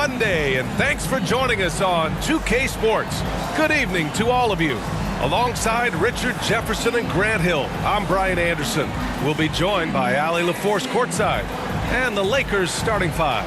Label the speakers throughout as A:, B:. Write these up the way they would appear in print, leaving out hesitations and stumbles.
A: Monday, and thanks for joining us on 2K Sports. Good evening to all of you. Alongside Richard Jefferson and Grant Hill, I'm Brian Anderson. We'll be joined by Allie LaForce courtside and the Lakers starting five.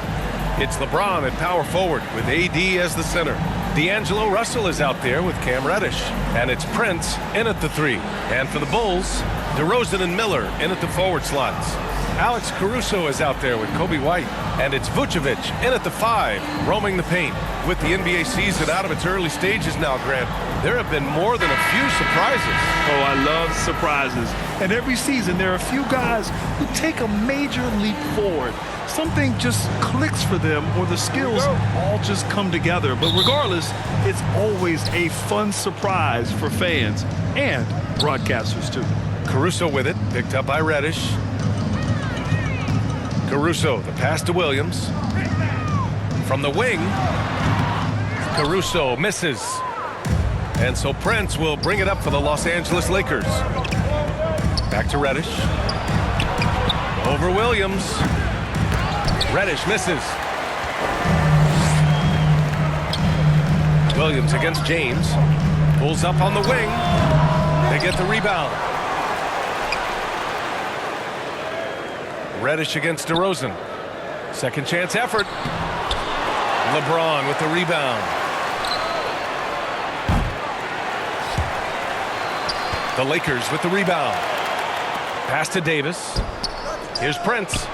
A: It's LeBron at power forward with AD as the center. D'Angelo Russell is out there with Cam Reddish. And it's Prince in at the three. And for the Bulls, DeRozan and Miller in at the forward slots. Alex Caruso is out there with Kobe White. And it's Vucevic in at the five, roaming the paint. With the NBA season out of its early stages now, Grant, there have been more than a few surprises.
B: Oh, I love surprises. And every season there are a few guys who take a major leap forward. Something just clicks for them, or the skills all just come together. But regardless, it's always a fun surprise for fans and broadcasters too.
A: Caruso with it, picked up by Reddish. Caruso, the pass to Williams. From the wing, Caruso misses. And so Prince will bring it up for the Los Angeles Lakers. Back to Reddish. Over Williams. Reddish misses. Williams against James. Pulls up on the wing. They get the rebound. Reddish against DeRozan. Second chance effort. LeBron with the rebound. The Lakers with the rebound. Pass to Davis. Here's Prince.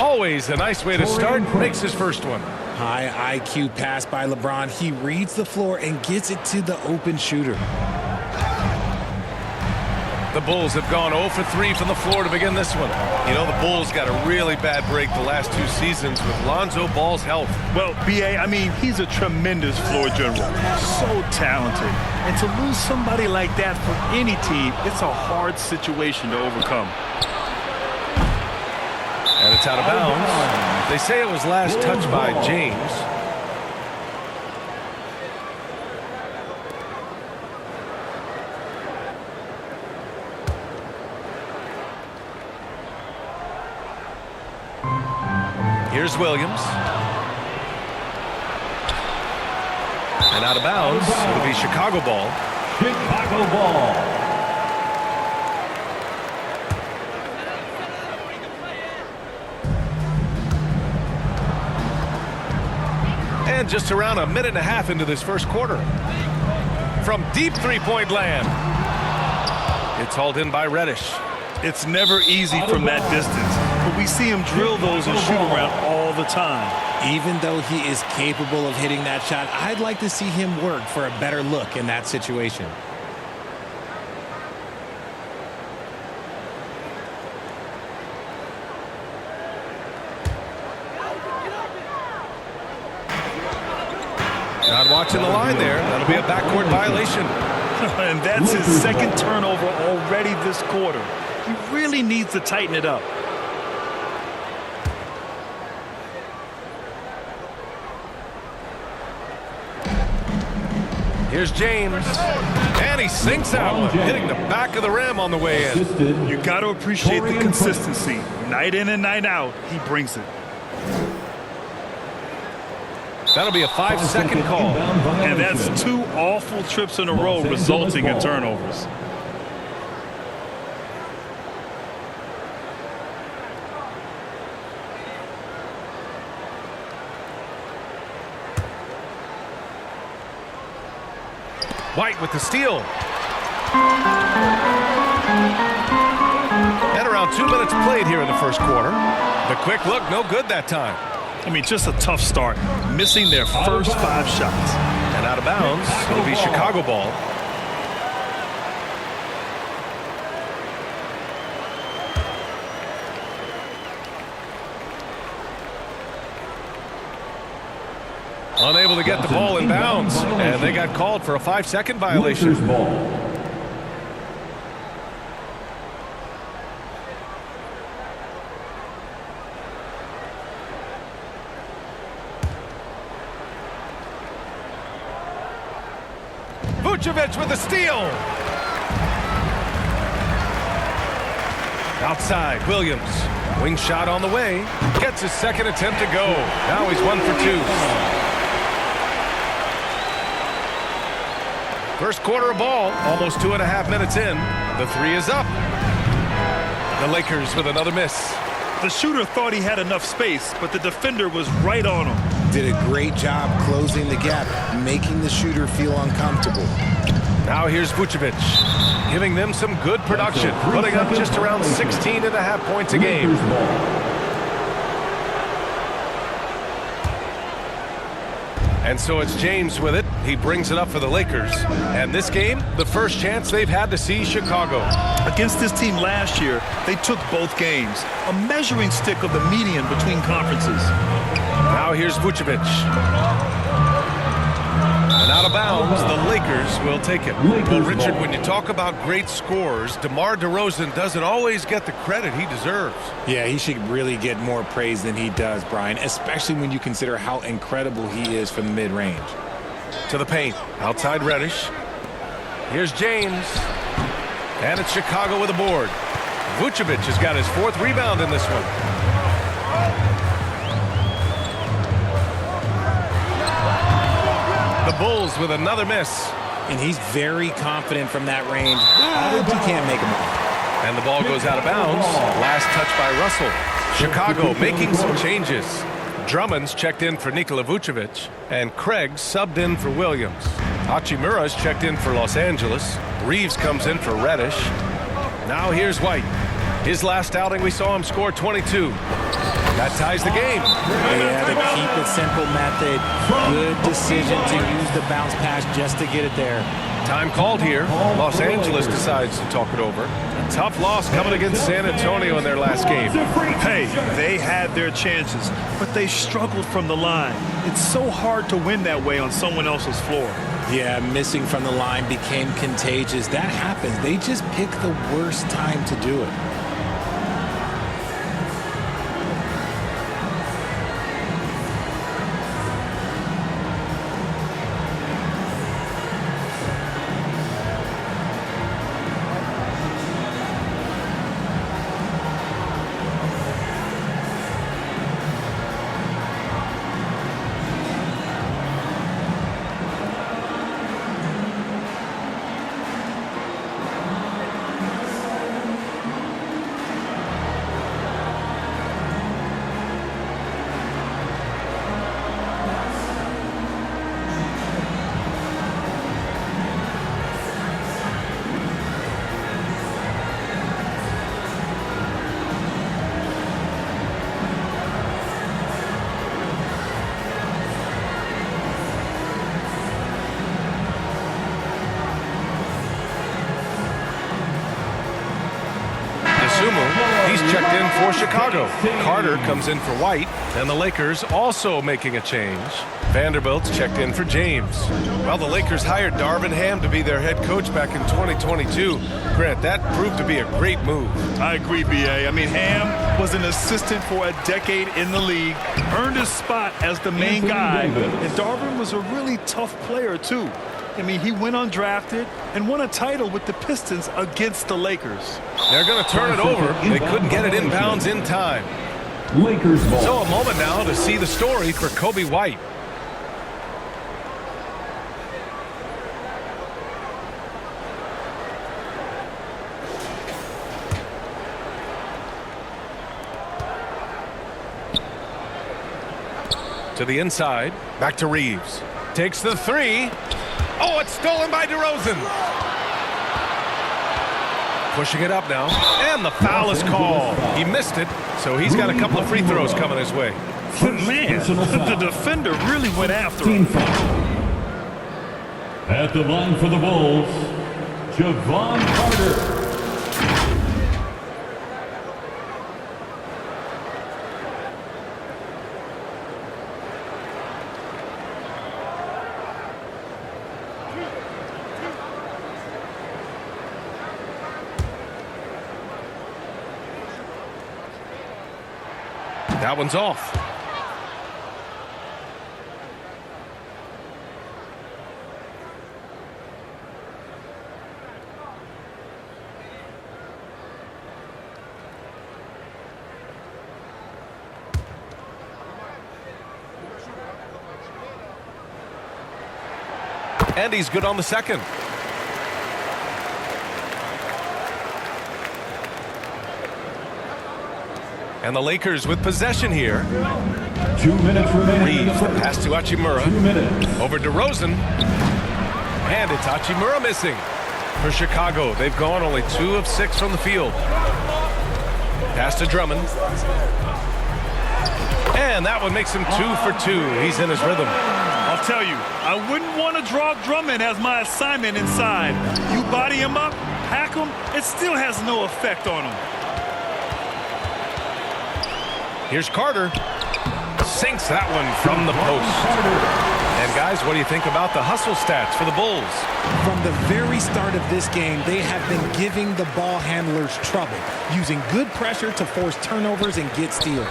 A: Always a nice way to start. Makes his first one.
C: High IQ pass by LeBron. He reads the floor and gets it to the open shooter.
A: The Bulls have gone 0 for 3 from the floor to begin this one. You know, the Bulls got a really bad break the last two seasons with Lonzo Ball's health.
B: Well, B.A., I mean, he's a tremendous floor general. So talented. And to lose somebody like that for any team, it's a hard situation to overcome.
A: And it's out of bounds. They say it was last touched by James. Here's Williams. And out of bounds. It'll be Chicago ball.
D: Chicago ball.
A: And just around a minute and a half into this first quarter. From deep three-point land. It's hauled in by Reddish.
B: It's never easy from that distance, but we see him drill those and shoot around all the time.
C: Even though he is capable of hitting that shot, I'd like to see him work for a better look in that situation.
A: Not watching the line there. That'll be a backcourt violation.
B: And that's his second turnover already this quarter. He really needs to tighten it up.
A: Here's James. And he sinks that one, hitting the back of the rim on the way in.
B: You got to appreciate the consistency. Night in and night out, he brings it.
A: That'll be a 5-second call.
B: And that's two awful trips in a row resulting in turnovers.
A: White with the steal. And around 2 minutes played here in the first quarter. The quick look, no good that time.
B: I mean, just a tough start, missing their first 5 shots.
A: And out of bounds, it'll be Chicago ball. Unable to get the ball in bounds, and they got called for a 5-second violation. Vucevic with a steal. Outside, Williams. Wing shot on the way. Gets his second attempt to go. Now he's 1 for 2. First quarter of ball, almost 2.5 minutes in. The three is up. The Lakers with another miss.
B: The shooter thought he had enough space, but the defender was right on him.
C: Did a great job closing the gap, making the shooter feel uncomfortable.
A: Now here's Vucevic, giving them some good production, putting up just around 16.5 points a game. And so it's James with it. He brings it up for the Lakers. And this game, the first chance they've had to see Chicago.
B: Against this team last year, they took both games. A measuring stick of the median between conferences.
A: Now here's Vucevic. And out of bounds, the Lakers will take it. Well, Richard, when you talk about great scores, DeMar DeRozan doesn't always get the credit he deserves.
C: Yeah, he should really get more praise than he does, Brian, especially when you consider how incredible he is from the mid-range.
A: To the paint, outside Reddish. Here's James. And it's Chicago with a board. Vucevic has got his 4th rebound in this one. The Bulls with another miss.
C: And he's very confident from that range, but he can't make him.
A: And the ball goes out of bounds. Last touch by Russell. Chicago making some changes. Drummond's checked in for Nikola Vucevic, and Craig subbed in for Williams. Hachimura's checked in for Los Angeles. Reeves comes in for Reddish. Now here's White. His last outing, we saw him score 22. That ties the game.
C: Yeah, the keep it simple method. Good decision to use the bounce pass just to get it there.
A: Time called here. Los Angeles decides to talk it over. A tough loss coming against San Antonio in their last game.
B: Hey, they had their chances, but they struggled from the line. It's so hard to win that way on someone else's floor.
C: Yeah, missing from the line became contagious. That happens. They just pick the worst time to do it.
A: He's checked in for Chicago. Carter comes in for White, and the Lakers also making a change. Vanderbilt's checked in for James. Well, the Lakers hired Darvin Ham to be their head coach back in 2022. Grant, that proved to be a great move.
B: I agree, B.A. I mean, Ham was an assistant for a decade in the league, earned his spot as the main guy, and Darvin was a really tough player, too. I mean, he went undrafted and won a title with the Pistons against the Lakers.
A: They're going to turn it over. They couldn't get it inbounds in time.
D: Lakers ball.
A: So a moment now to see the story for Kobe White. To the inside, back to Reeves. Takes the three. Oh, it's stolen by DeRozan. Pushing it up now, and the foul is called. He missed it, so he's got a couple of free throws coming his way.
B: But man, the defender really went after him.
D: At the line for the Bulls, Javon Carter.
A: That one's off. And he's good on the second. And the Lakers with possession here.
D: 2 minutes remaining.
A: Reeves, the pass to Hachimura.
D: 2 minutes.
A: Over DeRozan. And it's Hachimura missing. For Chicago, they've gone only 2 of 6 from the field. Pass to Drummond. And that one makes him 2 for 2. He's in his rhythm.
B: I'll tell you, I wouldn't want to draw Drummond as my assignment inside. You body him up, hack him, it still has no effect on him.
A: Here's Carter. Sinks that one from the post. And guys, what do you think about the hustle stats for the Bulls?
C: From the very start of this game, they have been giving the ball handlers trouble, using good pressure to force turnovers and get steals.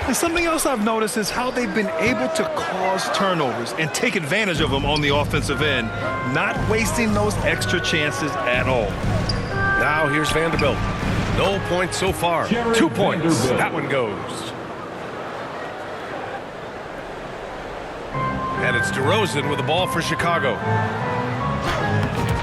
B: And something else I've noticed is how they've been able to cause turnovers and take advantage of them on the offensive end, not wasting those extra chances at all.
A: Now here's Vanderbilt. No points so far. 2 points.
D: Vanderbilt.
A: That one goes. And it's DeRozan with the ball for Chicago.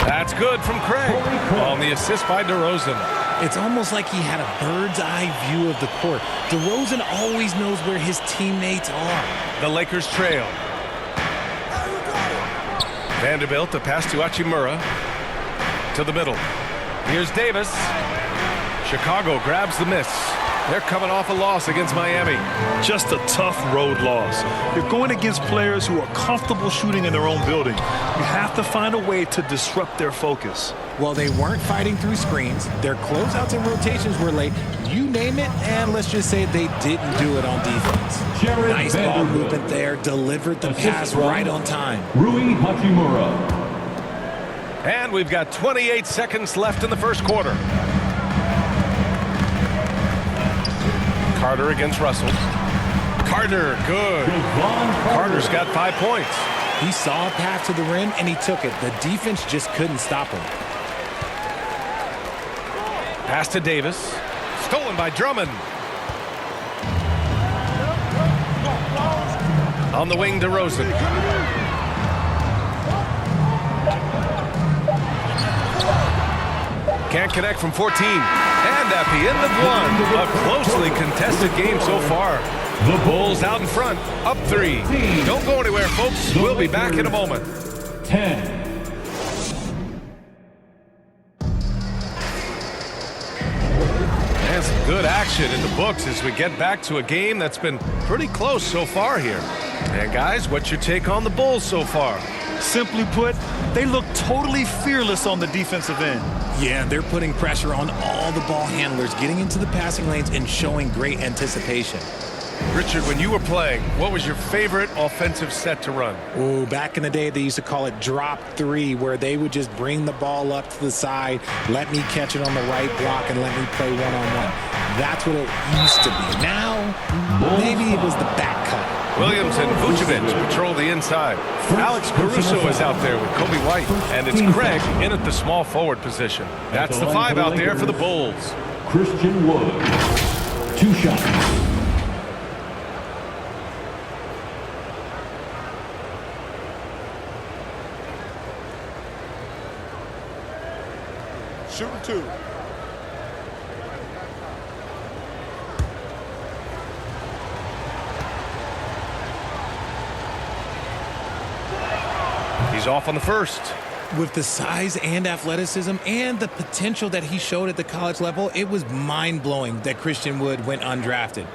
A: That's good from Craig on the assist by DeRozan.
C: It's almost like he had a bird's eye view of the court. DeRozan always knows where his teammates are.
A: The Lakers trail. Vanderbilt, the pass to Hachimura. To the middle. Here's Davis. Chicago grabs the miss. They're coming off a loss against Miami.
B: Just a tough road loss. You're going against players who are comfortable shooting in their own building. You have to find a way to disrupt their focus.
C: Well, they weren't fighting through screens. Their closeouts and rotations were late. You name it, and let's just say they didn't do it on defense. Nice ball movement there. Delivered the pass right on time.
D: Rui Hachimura.
A: And we've got 28 seconds left in the first quarter. Carter against Russell. Carter, good. Carter's got 5 points.
C: He saw a path to the rim, and he took it. The defense just couldn't stop him.
A: Pass to Davis. Stolen by Drummond. On the wing, DeRozan. Can't connect from 14. And at the end of one, a closely contested game so far. The Bulls out in front, up 3. Don't go anywhere, folks. We'll be back in a moment.
D: 10.
A: And some good action in the books as we get back to a game that's been pretty close so far here. And guys, what's your take on the Bulls so far?
B: Simply put, they look totally fearless on the defensive end.
C: Yeah, they're putting pressure on all the ball handlers, getting into the passing lanes and showing great anticipation.
A: Richard, when you were playing, what was your favorite offensive set to run?
C: Oh, back in the day, they used to call it drop 3, where they would just bring the ball up to the side, let me catch it on the right block, and let me play one-on-one. That's what it used to be. Now, maybe it was the back cut.
A: Williams and Vucevic patrol the inside. Alex Caruso is out there with Kobe White. And it's Craig in at the small forward position. That's the 5 out there for the Bulls.
D: Christian Wood. 2 shots.
E: Shooting 2.
A: He's off on the first.
C: With the size and athleticism and the potential that he showed at the college level, it was mind-blowing that Christian Wood went undrafted.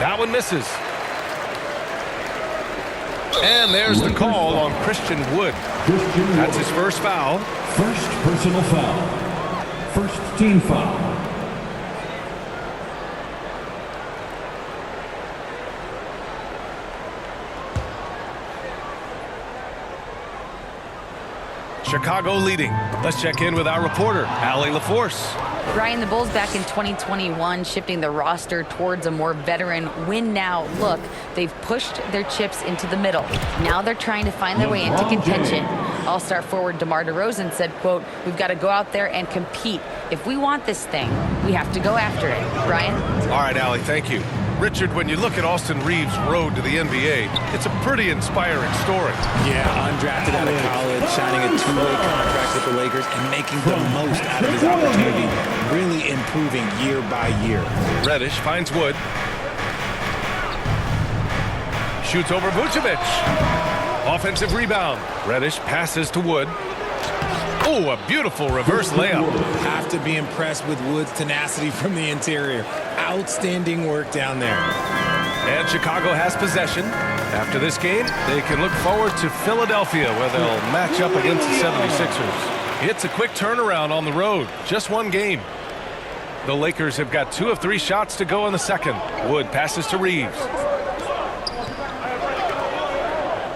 A: That one misses. And there's the call on Christian Wood. That's his first foul.
D: First personal foul. First team foul.
A: Chicago leading. Let's check in with our reporter, Allie LaForce.
E: Brian, the Bulls back in 2021 shifting the roster towards a more veteran win-now look. They've pushed their chips into the middle. Now they're trying to find their way into contention. All-star forward DeMar DeRozan said, quote, "We've got to go out there and compete. If we want this thing, we have to go after it." Brian?
A: All right, Allie, thank you. Richard, when you look at Austin Reeves' road to the NBA, it's a pretty inspiring story.
C: Yeah, undrafted out of college, signing a two-way contract with the Lakers and making the most out of his opportunity, really improving year by year.
A: Reddish finds Wood. Shoots over Vucevic. Offensive rebound. Reddish passes to Wood. Oh, a beautiful reverse layup.
C: Have to be impressed with Wood's tenacity from the interior. Outstanding work down there.
A: And Chicago has possession. After this game, they can look forward to Philadelphia, where they'll match up against the 76ers. It's a quick turnaround on the road. Just one game. The Lakers have got 2 of 3 shots to go in the second. Wood passes to Reeves.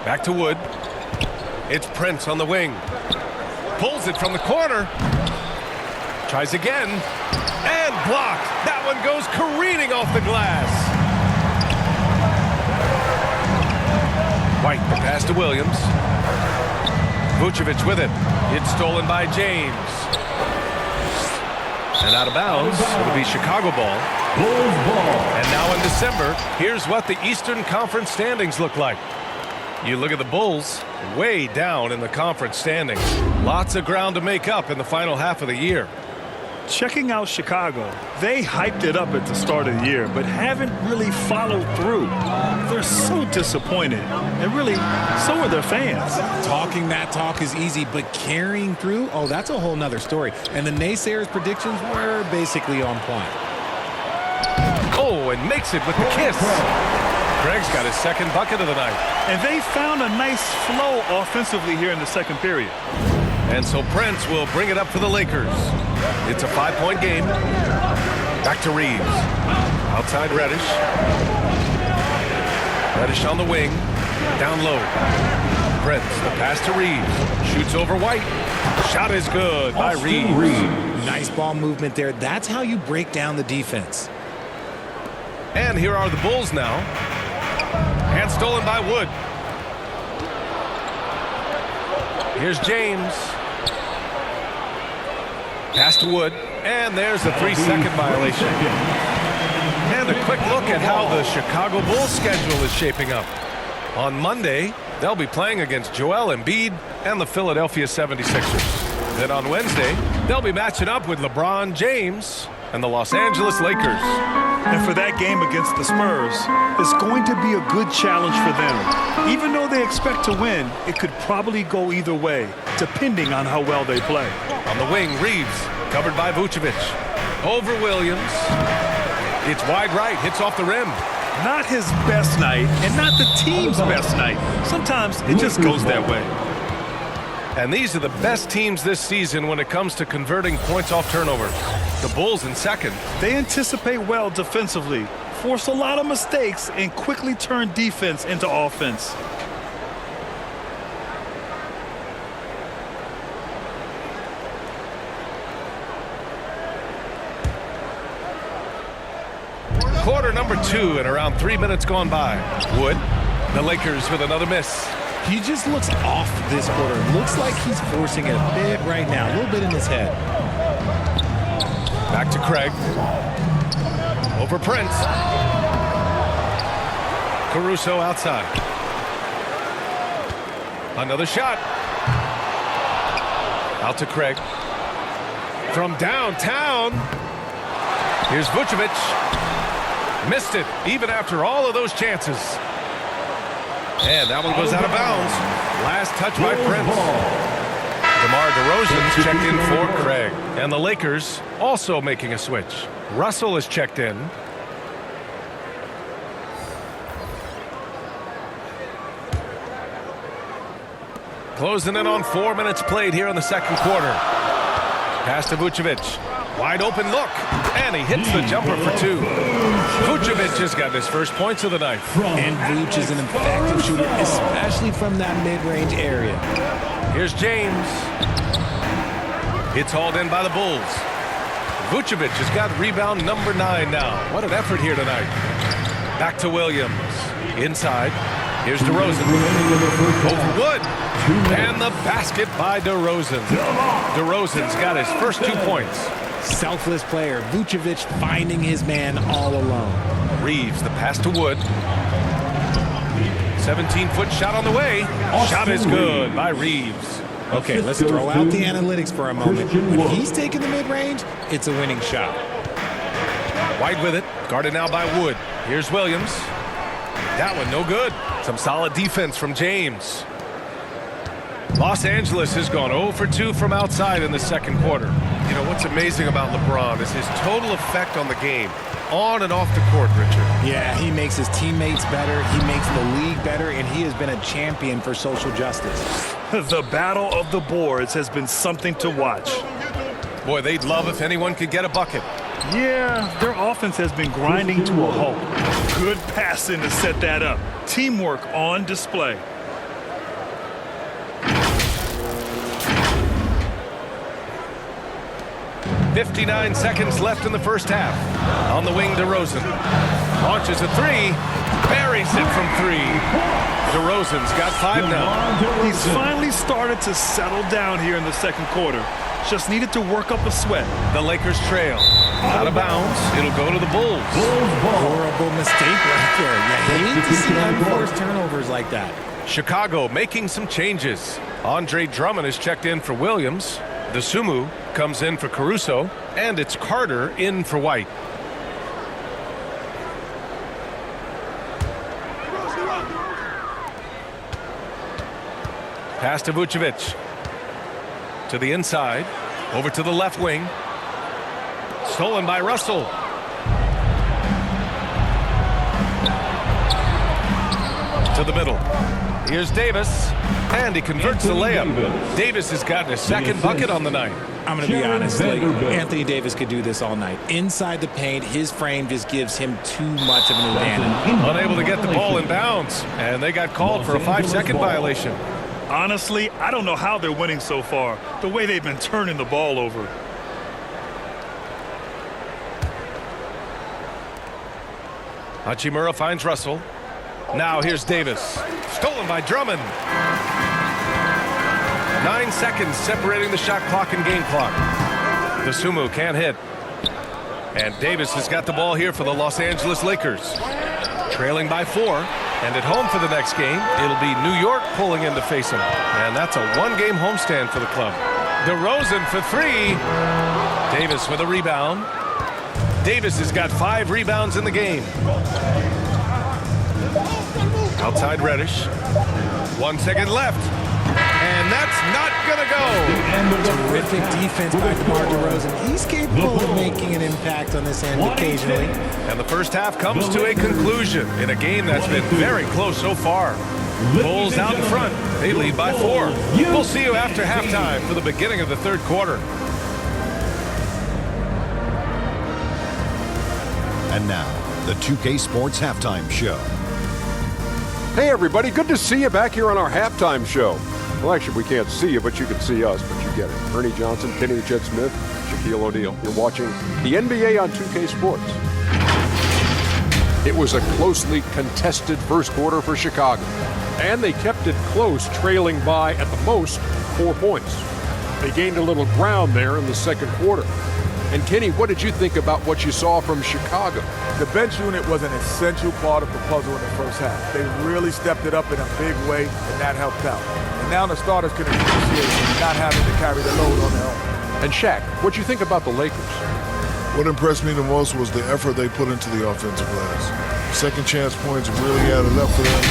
A: Back to Wood. It's Prince on the wing. Pulls it from the corner. Tries again. And blocked. That one goes careening off the glass. White, the pass to Williams. Vucevic with it. It's stolen by James. And out of bounds. It'll be Chicago ball.
D: Bulls ball.
A: And now in December, here's what the Eastern Conference standings look like. You look at the Bulls, way down in the conference standings. Lots of ground to make up in the final half of the year.
B: Checking out Chicago, they hyped it up at the start of the year, but haven't really followed through. They're so disappointed, and really, so are their fans.
C: Talking that talk is easy, but carrying through, oh, that's a whole nother story. And the naysayers' predictions were basically on point.
A: Oh, and makes it with the kiss. Craig's got his second bucket of the night.
B: And they found a nice flow offensively here in the second period.
A: And so Prince will bring it up for the Lakers. It's a 5-point game. Back to Reeves. Outside Reddish. Reddish on the wing. Down low. Prince, the pass to Reeves. Shoots over White. Shot is good by Reeves.
C: Nice ball movement there. That's how you break down the defense.
A: And here are the Bulls now. And stolen by Wood. Here's James. Pass to Wood. And there's a 3-second violation. And a quick look at how the Chicago Bulls schedule is shaping up. On Monday, they'll be playing against Joel Embiid and the Philadelphia 76ers. Then on Wednesday, they'll be matching up with LeBron James and the Los Angeles Lakers.
B: And for that game against the Spurs, it's going to be a good challenge for them. Even though they expect to win, it could probably go either way, depending on how well they play.
A: On the wing, Reeves, covered by Vucevic. Over Williams. It's wide right, hits off the rim.
B: Not his best night, and not the team's best night. Sometimes it just goes that way.
A: And these are the best teams this season when it comes to converting points off turnovers. The Bulls in second.
B: They anticipate well defensively, force a lot of mistakes, and quickly turn defense into offense.
A: Quarter number 2 and around 3 minutes gone by. Wood, the Lakers with another miss.
C: He just looks off this quarter. Looks like he's forcing it a bit right now, a little bit in his head.
A: Back to Craig. Over Prince. Caruso outside. Another shot. Out to Craig. From downtown. Here's Vucevic. Missed it, even after all of those chances. And that one goes out of bounds. Last touch by Prince. DeMar DeRozan checked in for Craig. And the Lakers also making a switch. Russell is checked in. Closing in on 4 minutes played here in the second quarter. Pass to Vucevic. Wide open look. And he hits the jumper for 2. Vucevic has got his first points of the night.
C: And Vuce is an effective shooter, especially from that mid-range area.
A: Here's James. It's hauled in by the Bulls. Vucevic has got rebound number 9 now. What an effort here tonight. Back to Williams. Inside. Here's DeRozan. Over Wood. And the basket by DeRozan. DeRozan's got his first 2 points.
C: Selfless player. Vucevic finding his man all alone.
A: Reeves, the pass to Wood. 17-foot shot on the way. Shot is good by Reeves.
C: Okay, let's throw out the analytics for a moment. When he's taking the mid-range, it's a winning shot.
A: White with it. Guarded now by Wood. Here's Williams. That one no good. Some solid defense from James. Los Angeles has gone 0 for 2 from outside in the second quarter. You know, what's amazing about LeBron is his total effect on the game, on and off the court, Richard.
C: Yeah, he makes his teammates better, he makes the league better, and he has been a champion for social justice.
B: The battle of the boards has been something to watch.
A: Boy, they'd love if anyone could get a bucket.
B: Yeah, their offense has been grinding to a halt. Good passing to set that up. Teamwork on display.
A: .59 seconds left in the first half. On the wing, DeRozan. Launches a 3. Buries it from 3. DeRozan's got 5 now.
B: He's finally started to settle down here in the second quarter. Just needed to work up a sweat.
A: The Lakers trail. Out of bounds. It'll go to the Bulls.
C: Horrible mistake right there. You hate to see unforced turnovers like that.
A: Chicago making some changes. Andre Drummond is checked in for Williams. Dosunmu comes in for Caruso. And it's Carter in for White. Pass to Vucevic. To the inside. Over to the left wing. Stolen by Russell. To the middle. Here's Davis. And he converts the layup. Davis has gotten his second bucket on the night.
C: I'm going to be honest, like, Anthony Davis could do this all night. Inside the paint, his frame just gives him too much of an advantage.
A: Unable to get the ball in bounds. And they got called for a 5-second violation.
B: Honestly, I don't know how they're winning so far. The way they've been turning the ball over.
A: Hachimura finds Russell. Now here's Davis. Stolen by Drummond. 9 seconds separating the shot clock and game clock. Dosunmu can't hit. And Davis has got the ball here for the Los Angeles Lakers. Trailing by 4. And at home for the next game, it'll be New York pulling in to face them. And that's a 1-game homestand for the club. DeRozan for 3. Davis with a rebound. Davis has got 5 rebounds in the game. Outside Reddish. 1 second left. And that's not going to go.
C: Terrific defense by DeMar DeRozan. He's capable of making an impact on this end occasionally.
A: And the first half comes to a conclusion in a game that's been very close so far. Bulls out in front. They lead by 4. We'll see you after halftime for the beginning of the third quarter.
F: And now, the 2K Sports Halftime Show.
G: Hey everybody, good to see you back here on our halftime show. Well, actually, we can't see you, but you can see us, but you get it. Ernie Johnson, Kenny the Jet Smith, Shaquille O'Neal. You're watching the NBA on 2K Sports. It was a closely contested first quarter for Chicago, and they kept it close, trailing by, at the most, 4 points. They gained a little ground there in the second quarter. And Kenny, what did you think about what you saw from Chicago?
H: The bench unit was an essential part of the puzzle in the first half. They really stepped it up in a big way, and that helped out. And now the starters can appreciate not having to carry the load on their own.
G: And Shaq, what'd you think about the Lakers?
I: What impressed me the most was the effort they put into the offensive glass. Second chance points really added up for them.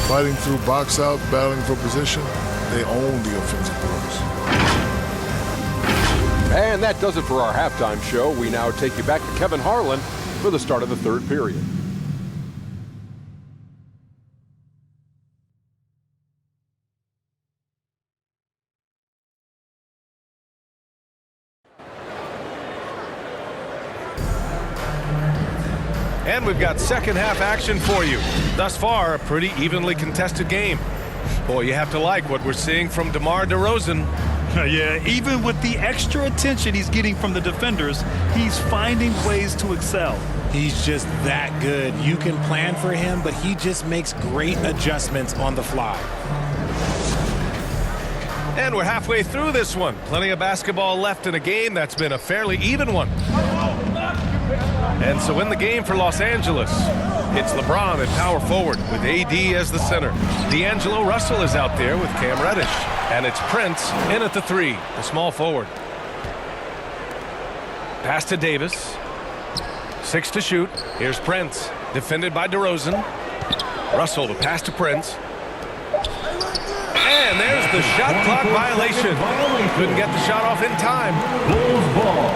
I: Fighting through box out, battling for position, they owned the offensive glass.
G: And that does it for our halftime show. We now take you back to Kevin Harlan for the start of the third period.
A: And we've got second half action for you. Thus far, a pretty evenly contested game. Boy, you have to like what we're seeing from DeMar DeRozan.
B: Yeah, even with the extra attention he's getting from the defenders, he's finding ways to excel.
C: He's just that good. You can plan for him, but he just makes great adjustments on the fly.
A: And we're halfway through this one. Plenty of basketball left in a game that's been a fairly even one. And so in the game for Los Angeles, it's LeBron at power forward with AD as the center. D'Angelo Russell is out there with Cam Reddish. And it's Prince in at the 3, the small forward. Pass to Davis. 6 to shoot. Here's Prince, defended by DeRozan. Russell to pass to Prince. And there's the shot clock violation. Couldn't get the shot off in time.
D: Bulls ball.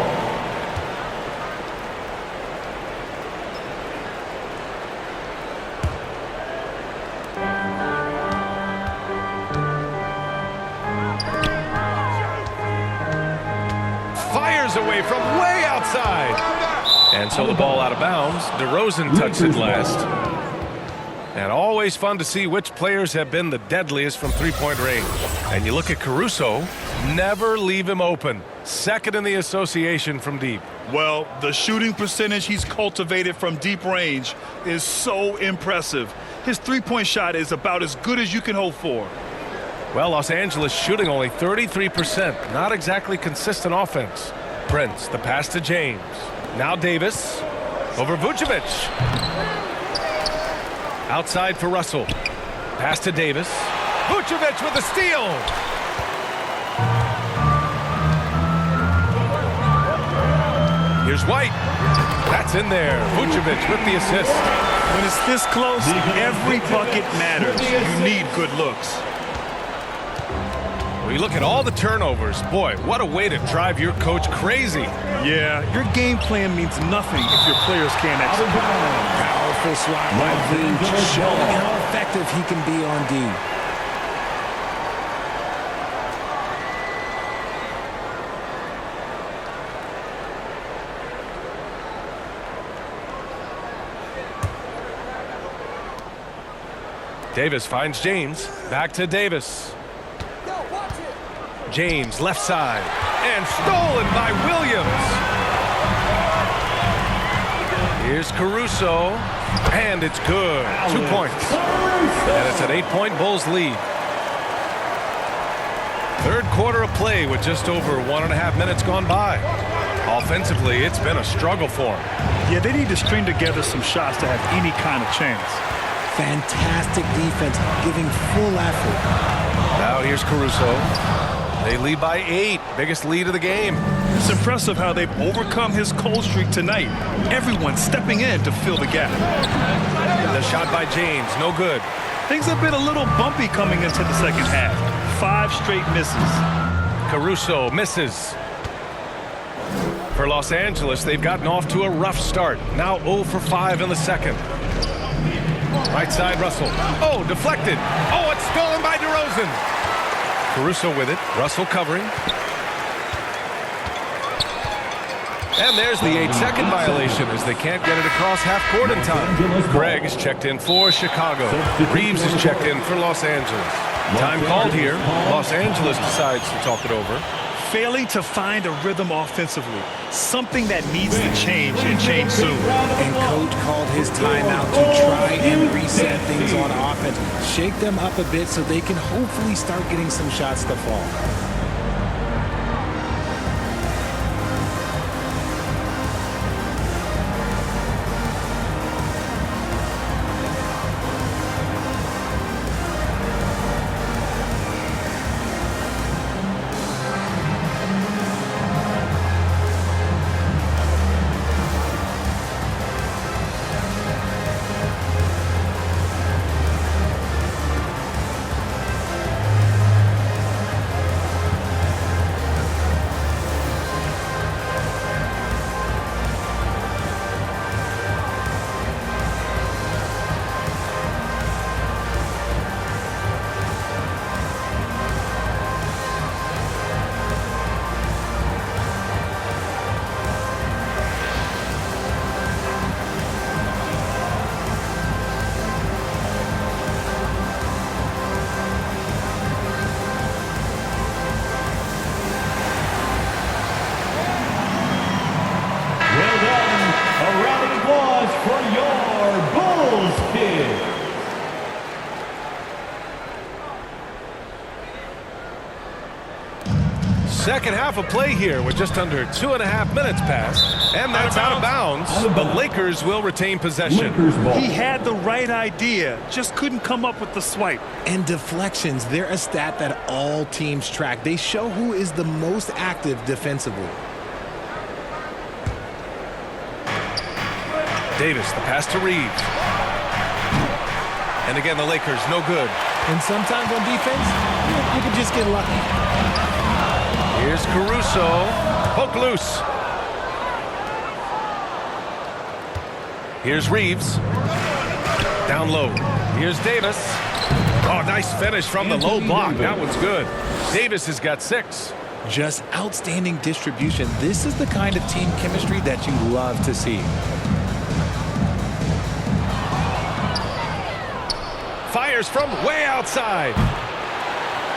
A: Fires away from way outside. And so the ball out of bounds. DeRozan touched it last. And always fun to see which players have been the deadliest from three-point range. And you look at Caruso, never leave him open. Second in the association from deep.
B: Well, the shooting percentage he's cultivated from deep range is so impressive. His three-point shot is about as good as you can hope for.
A: Well, Los Angeles shooting only 33%. Not exactly consistent offense. Prince, the pass to James. Now Davis over Vucevic. Outside for Russell. Pass to Davis. Vucevic with a steal. Here's White. That's in there. Vucevic with the assist.
B: When it's this close, every bucket matters. You need good looks.
A: We look at all the turnovers. Boy, what a way to drive your coach crazy.
B: Yeah, your game plan means nothing if your players can't execute.
C: Powerful swat by Vooch, showing how effective he can be on D.
A: Davis finds James. Back to Davis. James left side. And stolen by Williams. Here's Caruso. And it's good. 2 points. And it's an 8-point Bulls lead. Third quarter of play with just over 1.5 minutes gone by. Offensively, it's been a struggle for them.
B: Yeah, they need to string together some shots to have any kind of chance.
C: Fantastic defense, giving full effort.
A: Now here's Caruso. They lead by 8. Biggest lead of the game.
B: It's impressive how they've overcome his cold streak tonight. Everyone stepping in to fill the gap.
A: The shot by James, no good.
B: Things have been a little bumpy coming into the second half. 5 straight misses.
A: Caruso misses. For Los Angeles, they've gotten off to a rough start. Now 0 for 5 in the second. Right side, Russell. Oh, deflected. Oh, it's stolen by DeRozan. Caruso with it. Russell covering. And there's the 8-second violation as they can't get it across half court in time. Greg is checked in for Chicago. Reeves is checked in for Los Angeles. Time called here. Los Angeles decides to talk it over.
B: Failing to find a rhythm offensively. Something that needs to change and change soon.
C: And coach called his timeout to try and reset things on offense. Shake them up a bit so they can hopefully start getting some shots to fall.
A: Second half of play here with just under 2.5 minutes passed. And that's out of bounds. The Lakers will retain possession.
B: He had the right idea, just couldn't come up with the swipe.
C: And deflections, they're a stat that all teams track. They show who is the most active defensively.
A: Davis, the pass to Reeves. And again, the Lakers, no good.
C: And sometimes on defense, you could just get lucky.
A: Here's Caruso. Poke loose. Here's Reeves. Down low. Here's Davis. Oh, nice finish from the low block. That one's good. Davis has got 6.
C: Just outstanding distribution. This is the kind of team chemistry that you love to see.
A: Fires from way outside.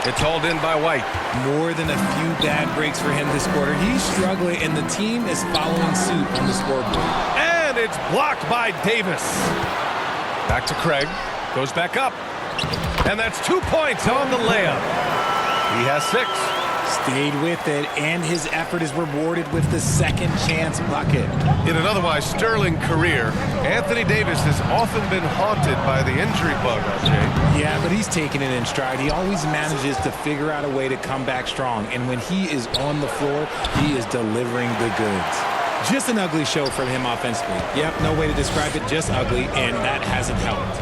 A: It's hauled in by White.
C: More than a few bad breaks for him this quarter. He's struggling, and the team is following suit on the scoreboard.
A: And it's blocked by Davis. Back to Craig. Goes back up. And that's 2 points on the layup. He has 6.
C: Stayed with it, and his effort is rewarded with the second chance bucket.
A: In an otherwise sterling career, Anthony Davis has often been haunted by the injury bug, RJ.
C: Yeah, but he's taking it in stride. He always manages to figure out a way to come back strong, and when he is on the floor, he is delivering the goods. Just an ugly show for him offensively. Yep, no way to describe it, just ugly, and that hasn't helped.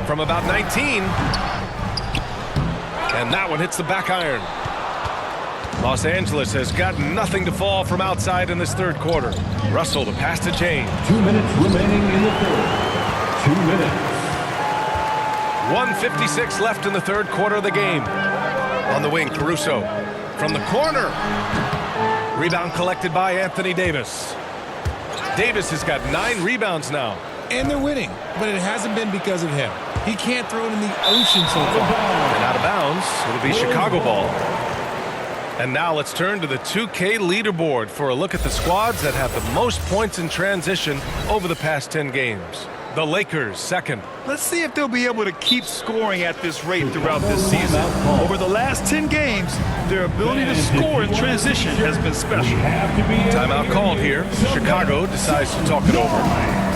A: From about 19. And that one hits the back iron. Los Angeles has got nothing to fall from outside in this third quarter. Russell, the pass to James.
D: 2 minutes remaining in the third. 2 minutes.
A: 1:56 left in the third quarter of the game. On the wing, Caruso. From the corner. Rebound collected by Anthony Davis. Davis has got 9 rebounds now.
C: And they're winning, but it hasn't been because of him. He can't throw it in the ocean so far.
A: And out of bounds, it'll be Chicago ball. And now let's turn to the 2K leaderboard for a look at the squads that have the most points in transition over the past 10 games. The Lakers, second.
B: Let's see if they'll be able to keep scoring at this rate throughout this season. Over the last 10 games, their ability to score in transition has been special.
A: Timeout called here. Chicago decides to talk it over.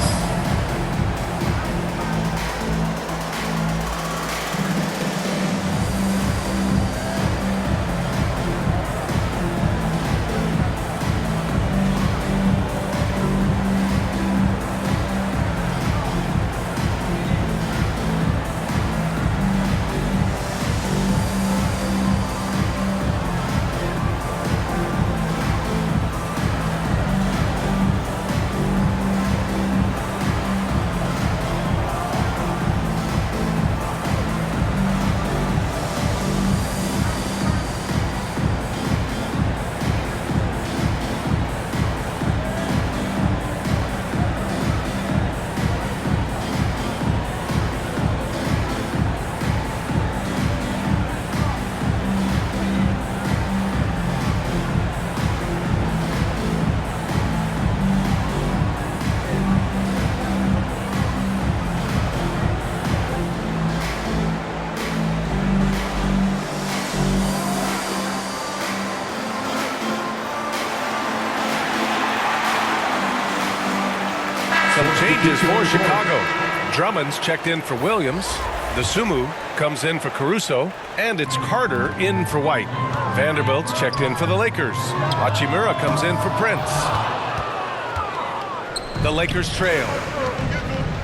A: Some changes for Chicago. Drummond's checked in for Williams. The Sumu comes in for Caruso. And it's Carter in for White. Vanderbilt's checked in for the Lakers. Hachimura comes in for Prince. The Lakers trail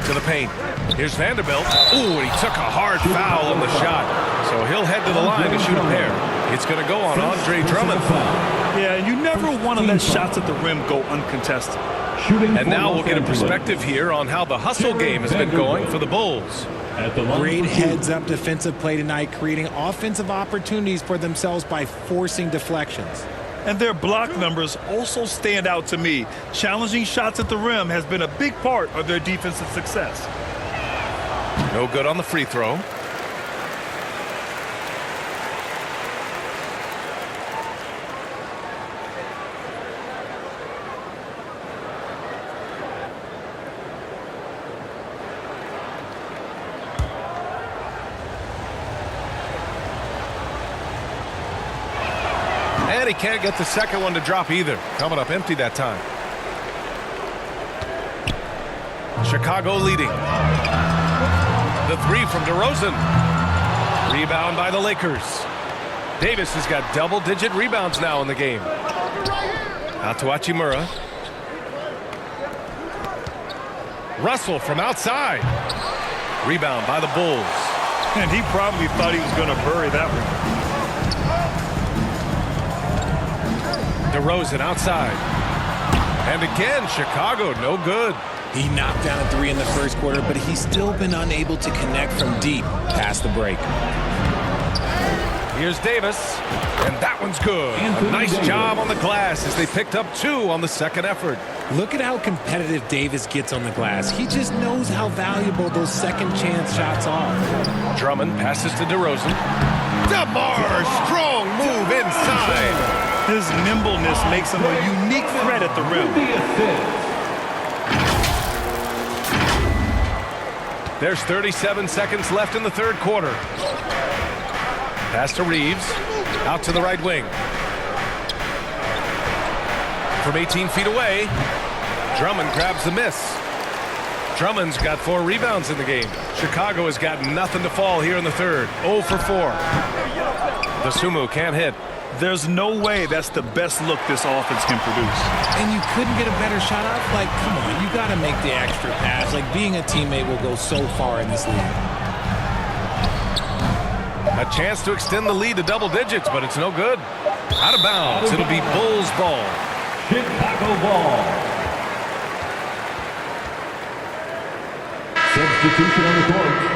A: to the paint. Here's Vanderbilt. Ooh, and he took a hard foul on the shot. So he'll head to the line to shoot a pair. It's going to go on Andre Drummond.
B: Yeah, and you never want to let shots at the rim go uncontested.
A: And now we'll get a perspective here on how the hustle game has been going for the Bulls.
C: Great heads-up defensive play tonight, creating offensive opportunities for themselves by forcing deflections.
B: And their block numbers also stand out to me. Challenging shots at the rim has been a big part of their defensive success.
A: No good on the free throw. And he can't get the second one to drop either. Coming up empty that time. Chicago leading. The three from DeRozan. Rebound by the Lakers. Davis has got double-digit rebounds now in the game. Out to Hachimura. Russell from outside. Rebound by the Bulls.
B: And he probably thought he was going to bury that one.
A: DeRozan outside. And again, Chicago, no good.
C: He knocked down a three in the first quarter, but he's still been unable to connect from deep past the break.
A: Here's Davis, and that one's good. A nice job on the glass as they picked up 2 on the second effort.
C: Look at how competitive Davis gets on the glass. He just knows how valuable those second chance shots are.
A: Drummond passes to DeRozan. DeMar, strong move inside.
B: His nimbleness makes him a unique threat at the rim.
A: There's 37 seconds left in the third quarter. Pass to Reeves. Out to the right wing. From 18 feet away, Drummond grabs the miss. Drummond's got 4 rebounds in the game. Chicago has got nothing to fall here in the third. 0 for 4. Dosunmu can't hit.
B: There's no way that's the best look this offense can produce.
C: And you couldn't get a better shot off? Like, come on, you got to make the extra pass. Like, being a teammate will go so far in this league.
A: A chance to extend the lead to double digits, but it's no good. Out of bounds. It'll be Bulls ball.
D: Chicago ball. Substitution on the court.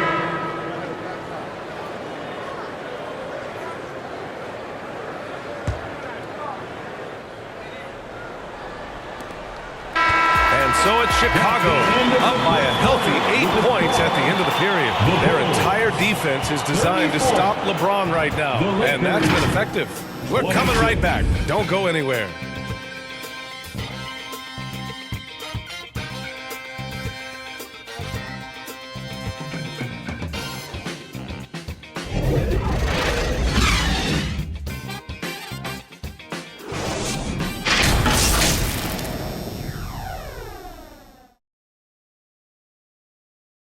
A: So it's Chicago, up by a healthy 8 points at the end of the period. Their entire defense is designed to stop LeBron right now, and that's been effective. We're coming right back. Don't go anywhere.